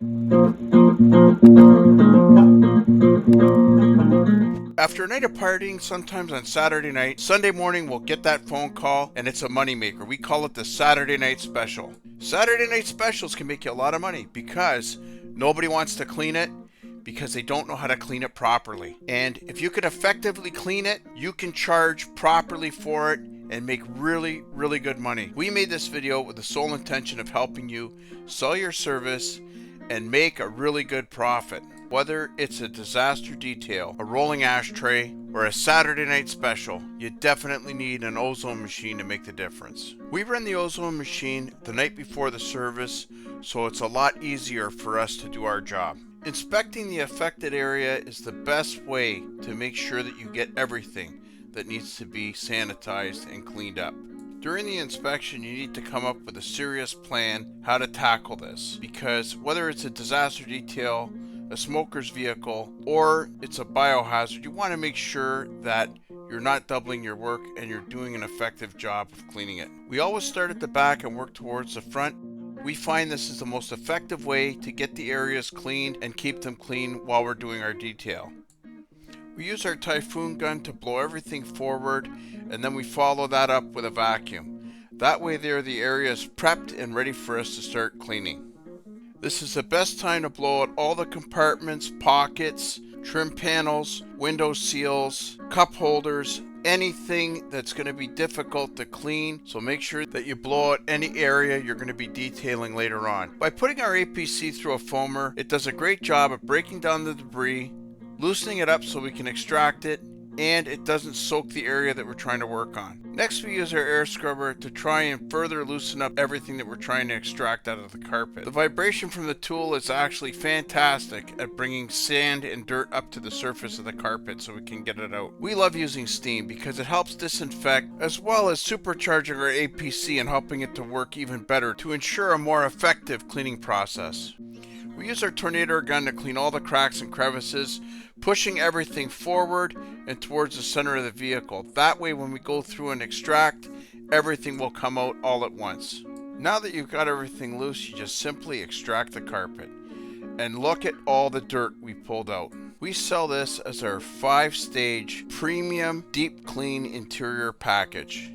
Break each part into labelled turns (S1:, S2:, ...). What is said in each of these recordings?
S1: After a night of partying, sometimes on Saturday night, Sunday morning we'll get that phone call and it's a moneymaker. We call it the Saturday night special. Saturday night specials can make you a lot of money because nobody wants to clean it because they don't know how to clean it properly. And if you can effectively clean it, you can charge properly for it and make really, really good money. We made this video with the sole intention of helping you sell your service and make a really good profit. Whether it's a disaster detail, a rolling ashtray, or a Saturday night special, you definitely need an ozone machine to make the difference. We run the ozone machine the night before the service, so it's a lot easier for us to do our job. Inspecting the affected area is the best way to make sure that you get everything that needs to be sanitized and cleaned up. During the inspection, you need to come up with a serious plan how to tackle this, because whether it's a disaster detail, a smoker's vehicle, or it's a biohazard, you want to make sure that you're not doubling your work and you're doing an effective job of cleaning it. We always start at the back and work towards the front. We find this is the most effective way to get the areas cleaned and keep them clean while we're doing our detail. We use our typhoon gun to blow everything forward, and then we follow that up with a vacuum. That way there the area is prepped and ready for us to start cleaning. This is the best time to blow out all the compartments, pockets, trim panels, window seals, cup holders, anything that's going to be difficult to clean. So make sure that you blow out any area you're going to be detailing later on. By putting our APC through a foamer, it does a great job of breaking down the debris, loosening it up so we can extract it, and it doesn't soak the area that we're trying to work on. Next, we use our air scrubber to try and further loosen up everything that we're trying to extract out of the carpet. The vibration from the tool is actually fantastic at bringing sand and dirt up to the surface of the carpet so we can get it out. We love using steam because it helps disinfect as well as supercharging our APC and helping it to work even better to ensure a more effective cleaning process. We use our tornado gun to clean all the cracks and crevices, pushing everything forward and towards the center of the vehicle. That way when we go through and extract, everything will come out all at once. Now that you've got everything loose, you just simply extract the carpet. And look at all the dirt we pulled out. We sell this as our 5-stage premium deep clean interior package.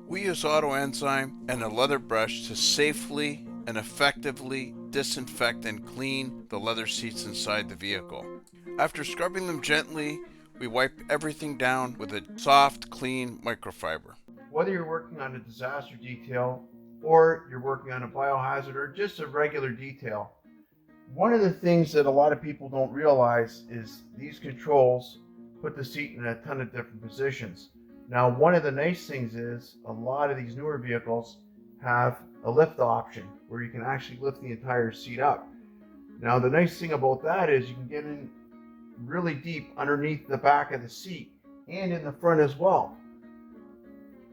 S1: We use auto enzyme and a leather brush to safely and effectively disinfect and clean the leather seats inside the vehicle. After scrubbing them gently, we wipe everything down with a soft, clean microfiber. Whether you're working on a disaster detail or you're working on a biohazard or just a regular detail, one of the things that a lot of people don't realize is these controls put the seat in a ton of different positions. Now, one of the nice things is a lot of these newer vehicles have a lift option where you can actually lift the entire seat up. Now, the nice thing about that is you can get in really deep underneath the back of the seat and in the front as well.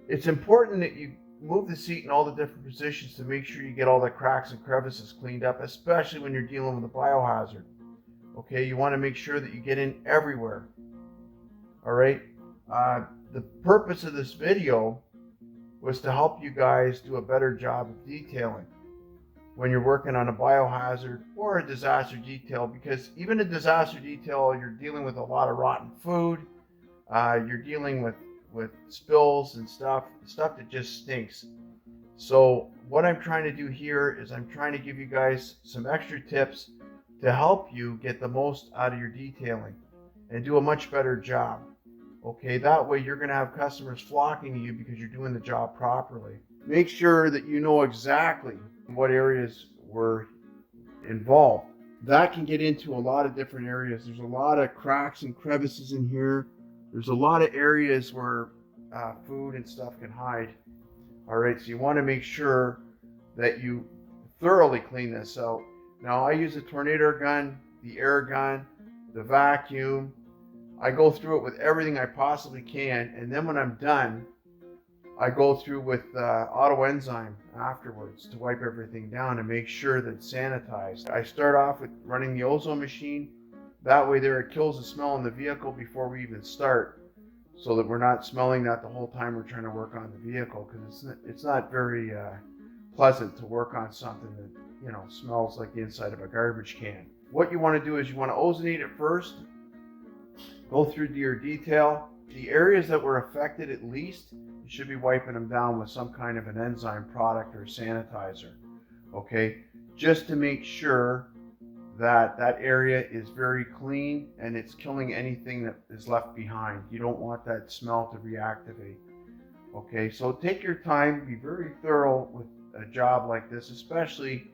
S1: It's important that you move the seat in all the different positions to make sure you get all the cracks and crevices cleaned up, especially when you're dealing with a biohazard. Okay, you want to make sure that you get in everywhere. All right. The purpose of this video was to help you guys do a better job of detailing when you're working on a biohazard or a disaster detail, because even a disaster detail, you're dealing with a lot of rotten food, you're dealing with spills and stuff that just stinks. So what I'm trying to do here is I'm trying to give you guys some extra tips to help you get the most out of your detailing and do a much better job. Okay, that way you're going to have customers flocking to you because you're doing the job properly. Make sure that you know exactly what areas were involved. That can get into a lot of different areas. There's a lot of cracks and crevices in here. There's a lot of areas where food and stuff can hide. All right, so you want to make sure that you thoroughly clean this out. Now, I use a tornado gun, the air gun, the vacuum. I go through it with everything I possibly can, and then when I'm done, I go through with auto enzyme afterwards to wipe everything down and make sure that it's sanitized. I start off with running the ozone machine. That way there it kills the smell in the vehicle before we even start, so that we're not smelling that the whole time we're trying to work on the vehicle, because it's not very pleasant to work on something that
S2: smells like the inside of a garbage can. What you want to do is you want to ozonate it first, go through your detail. The areas that were affected at least, you should be wiping them down with some kind of an enzyme product or sanitizer, okay? Just to make sure that that area is very clean and it's killing anything that is left behind. You don't want that smell to reactivate. Okay, so take your time, be very thorough with a job like this, especially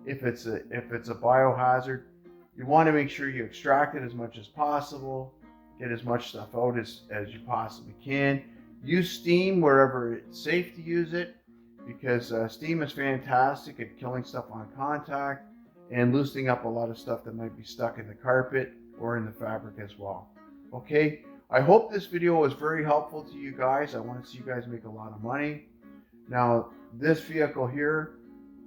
S2: if it's a biohazard. You want to make sure you extract it as much as possible, get as much stuff out as you possibly can. Use steam wherever it's safe to use it, because steam is fantastic at killing stuff on contact and loosening up a lot of stuff that might be stuck in the carpet or in the fabric as well. Okay, I hope this video was very helpful to you guys. I want to see you guys make a lot of money. Now, this vehicle here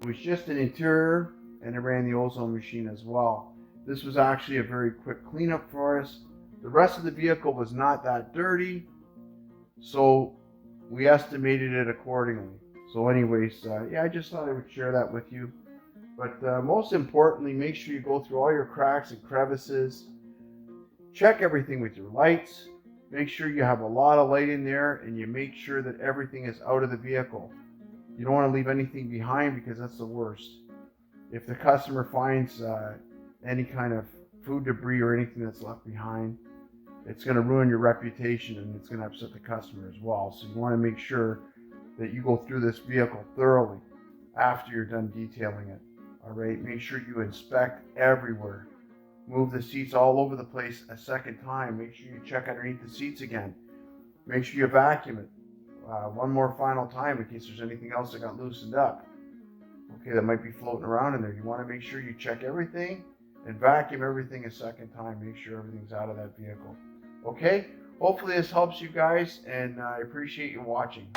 S2: was just an interior, and it ran the ozone machine as well. This was actually a very quick cleanup for us. The rest of the vehicle was not that dirty, so we estimated it accordingly. So anyways, yeah, I just thought I would share that with you. But most importantly, make sure you go through all your cracks and crevices. Check everything with your lights. Make sure you have a lot of light in there, and you make sure that everything is out of the vehicle. You don't want to leave anything behind, because that's the worst. If the customer finds any kind of food debris or anything that's left behind, it's going to ruin your reputation, and it's going to upset the customer as well. So you want to make sure that you go through this vehicle thoroughly after you're done detailing it. All right, make sure you inspect everywhere. Move the seats all over the place a second time. Make sure you check underneath the seats again. Make sure you vacuum it one more final time in case there's anything else that got loosened up. Okay, that might be floating around in there. You want to make sure you check everything and vacuum everything a second time. Make sure everything's out of that vehicle. Okay, hopefully this helps you guys, and I appreciate you watching.